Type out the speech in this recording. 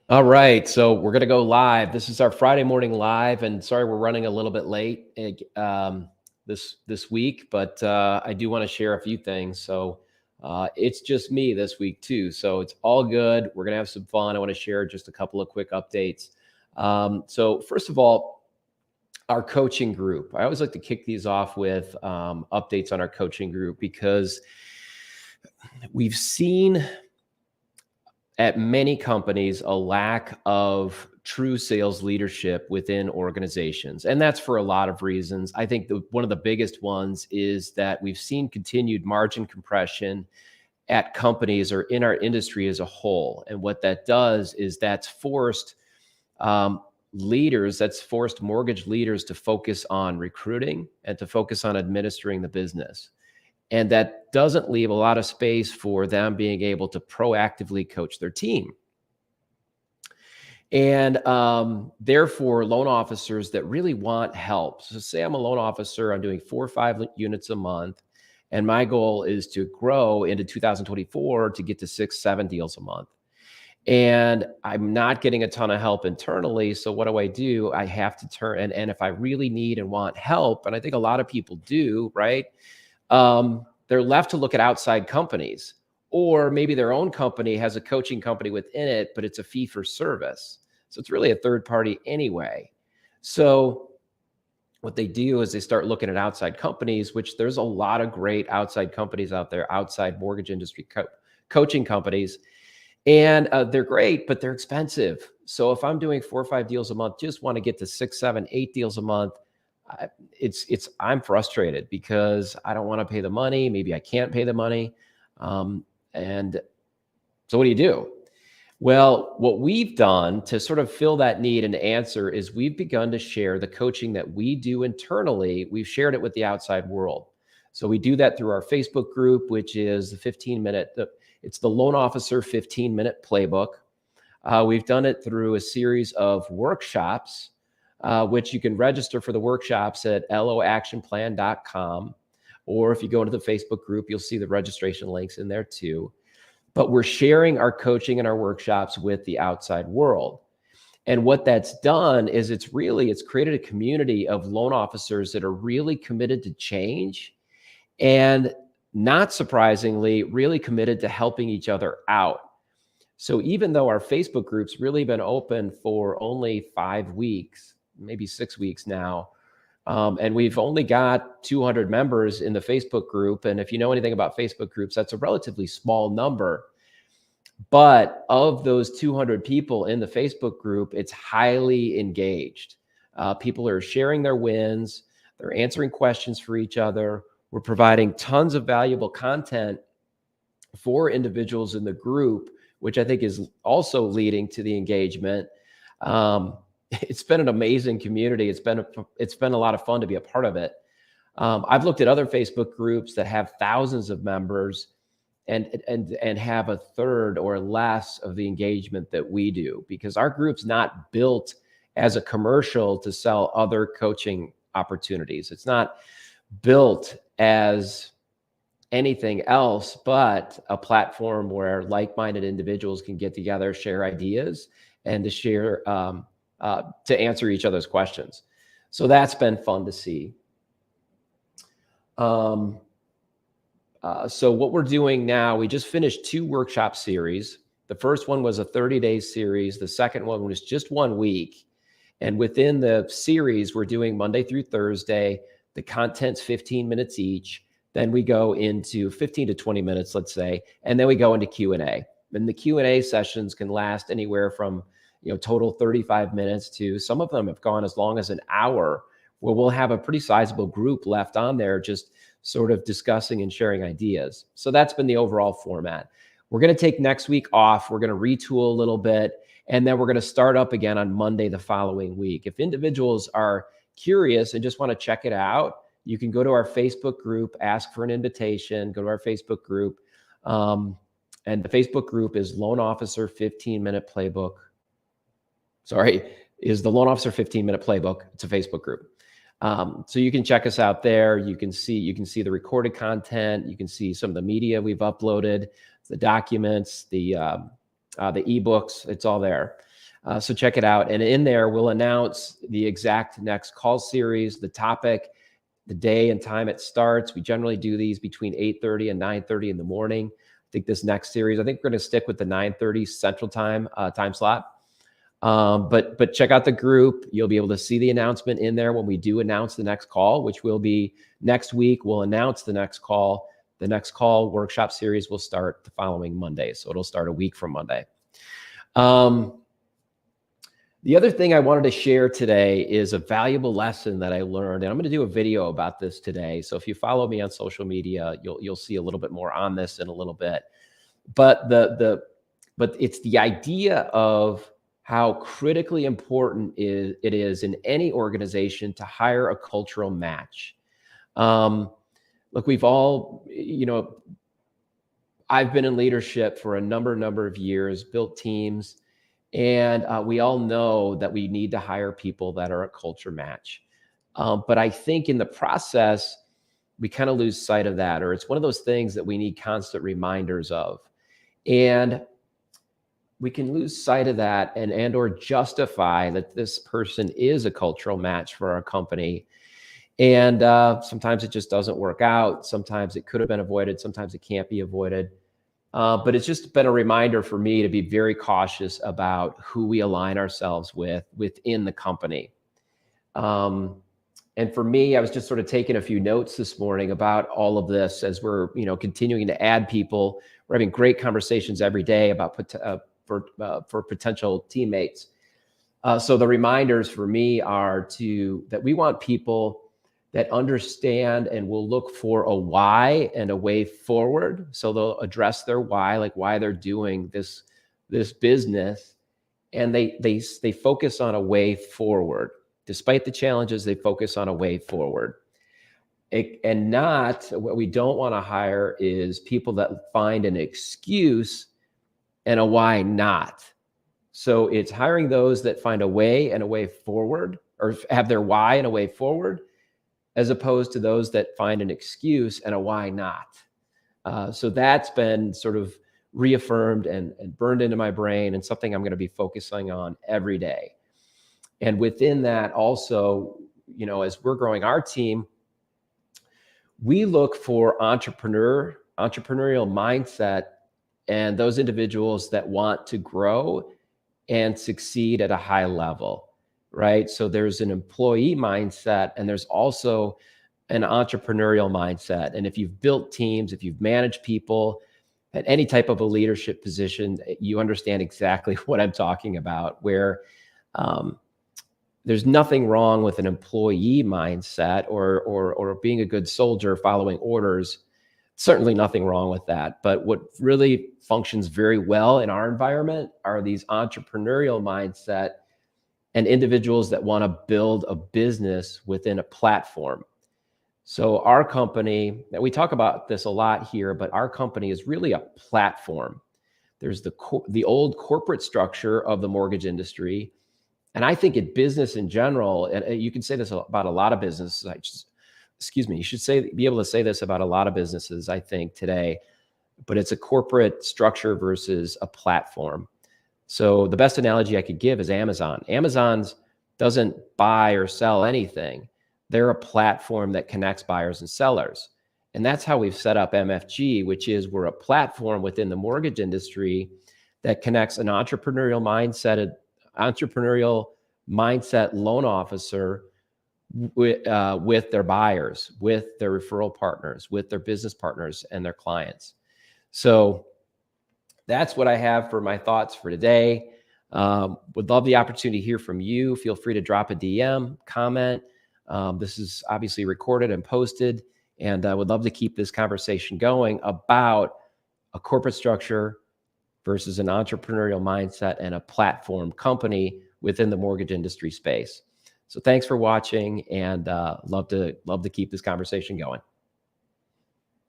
All right, so we're gonna go live. This is our Friday morning live, and sorry we're running a little bit late this week, but I do want to share a few things. So it's just me this week too, so it's all good. We're gonna have some fun. I want to share just a couple of quick updates. So first of all, our coaching group. I always like to kick these off with updates on our coaching group because we've seen at many companies a lack of true sales leadership within organizations. And that's for a lot of reasons. I think one of the biggest ones is that we've seen continued margin compression at companies or in our industry as a whole. And what that does is um, that's forced mortgage leaders to focus on recruiting and to focus on administering the business. And that doesn't leave a lot of space for them being able to proactively coach their team. And therefore, loan officers that really want help. So, say I'm a loan officer, I'm doing 4 or 5 units a month, and my goal is to grow into 2024 to get to 6, 7 deals a month. And I'm not getting a ton of help internally. So, what do? I have to turn, and if I really need and want help, and I think a lot of people do, right? They're left to look at outside companies, or maybe their own company has a coaching company within it, but it's a fee for service. So it's really a third party anyway. So what they do is they start looking at outside companies, which there's a lot of great outside companies out there, outside mortgage industry coaching companies. And they're great, but they're expensive. So if I'm doing 4 or 5 deals a month, just want to get to 6, 7, 8 deals a month, I'm frustrated because I don't want to pay the money. Maybe I can't pay the money. And so what do? Well, what we've done to sort of fill that need and answer is we've begun to share the coaching that we do internally. We've shared it with the outside world. So we do that through our Facebook group, which is it's the Loan Officer 15-minute playbook. We've done it through a series of workshops, which you can register for the workshops at loactionplan.com. Or if you go into the Facebook group, you'll see the registration links in there too. But we're sharing our coaching and our workshops with the outside world. And what that's done is it's created a community of loan officers that are really committed to change and, not surprisingly, really committed to helping each other out. So even though our Facebook group's really been open for only 5 weeks, maybe 6 weeks now, and we've only got 200 members in the Facebook group. And if you know anything about Facebook groups, that's a relatively small number. But of those 200 people in the Facebook group, it's highly engaged. People are sharing their wins. They're answering questions for each other. We're providing tons of valuable content for individuals in the group, which I think is also leading to the engagement. It's been an amazing community. It's been a lot of fun to be a part of it. I've looked at other Facebook groups that have thousands of members and have a third or less of the engagement that we do, because our group's not built as a commercial to sell other coaching opportunities. It's not built as anything else but a platform where like-minded individuals can get together, share ideas, and to share to answer each other's questions. So that's been fun to see. So what we're doing now, we just finished 2 workshop series. The first one was a 30-day series. The second one was just 1 week. And within the series, we're doing Monday through Thursday. The content's 15 minutes each. Then we go into 15 to 20 minutes, let's say, and then we go into Q&A. And the Q&A sessions can last anywhere from total 35 minutes to some of them have gone as long as an hour, where we'll have a pretty sizable group left on there just sort of discussing and sharing ideas. So that's been the overall format. We're going to take next week off. We're going to retool a little bit, and then we're going to start up again on Monday the following week. If individuals are curious and just want to check it out, you can go to our Facebook group, ask for an invitation, go to our Facebook group. And the Facebook group is Loan Officer 15-minute playbook. Is the Loan Officer 15-minute playbook. It's a Facebook group. So you can check us out there. You can see the recorded content. You can see some of the media we've uploaded, the documents, the ebooks. It's all there. So check it out. And in there, we'll announce the exact next call series, the topic, the day and time it starts. We generally do these between 8:30 and 9:30 in the morning. I think this next series, I think we're going to stick with the 9:30 Central Time time slot. But check out the group. You'll be able to see the announcement in there when we do announce the next call, which will be next week. We'll announce the next call. The next call workshop series will start the following Monday. So it'll start a week from Monday. The other thing I wanted to share today is a valuable lesson that I learned, and I'm going to do a video about this today. So if you follow me on social media, you'll see a little bit more on this in a little bit. But but it's the idea of how critically important it is in any organization to hire a cultural match. Look, we've all, I've been in leadership for a number of years, built teams. And we all know that we need to hire people that are a culture match. But I think in the process, we kind of lose sight of that, or it's one of those things that we need constant reminders of. And we can lose sight of that and or justify that this person is a cultural match for our company. And sometimes it just doesn't work out. Sometimes it could have been avoided. Sometimes it can't be avoided. But it's just been a reminder for me to be very cautious about who we align ourselves with within the company. And for me, I was just sort of taking a few notes this morning about all of this as we're, continuing to add people. We're having great conversations every day about for potential teammates. So the reminders for me are that we want people that understand and will look for a why and a way forward. So they'll address their why, like why they're doing this business, and they focus on a way forward. Despite the challenges, they focus on a way forward. And not what we don't want to hire is people that find an excuse and a why not. So it's hiring those that find a way and a way forward, or have their why and a way forward, as opposed to those that find an excuse and a why not. So that's been sort of reaffirmed and burned into my brain, and something I'm going to be focusing on every day. And within that also, as we're growing our team, we look for entrepreneurial mindset and those individuals that want to grow and succeed at a high level. Right? So there's an employee mindset, and there's also an entrepreneurial mindset. And if you've built teams, if you've managed people at any type of a leadership position, you understand exactly what I'm talking about, where there's nothing wrong with an employee mindset or being a good soldier following orders. Certainly nothing wrong with that. But what really functions very well in our environment are these entrepreneurial mindset and individuals that want to build a business within a platform. So our company, we talk about this a lot here, but our company is really a platform. There's the old corporate structure of the mortgage industry. And I think in business in general, and you can say this about a lot of businesses, you should be able to say this about a lot of businesses, I think, today, but it's a corporate structure versus a platform. So the best analogy I could give is Amazon. Amazon doesn't buy or sell anything. They're a platform that connects buyers and sellers. And that's how we've set up MFG, which is we're a platform within the mortgage industry that connects an entrepreneurial mindset loan officer with their buyers, with their referral partners, with their business partners and their clients. So that's what I have for my thoughts for today. Would love the opportunity to hear from you. Feel free to drop a DM, comment. This is obviously recorded and posted, and I would love to keep this conversation going about a corporate structure versus an entrepreneurial mindset and a platform company within the mortgage industry space. So thanks for watching, and love to keep this conversation going.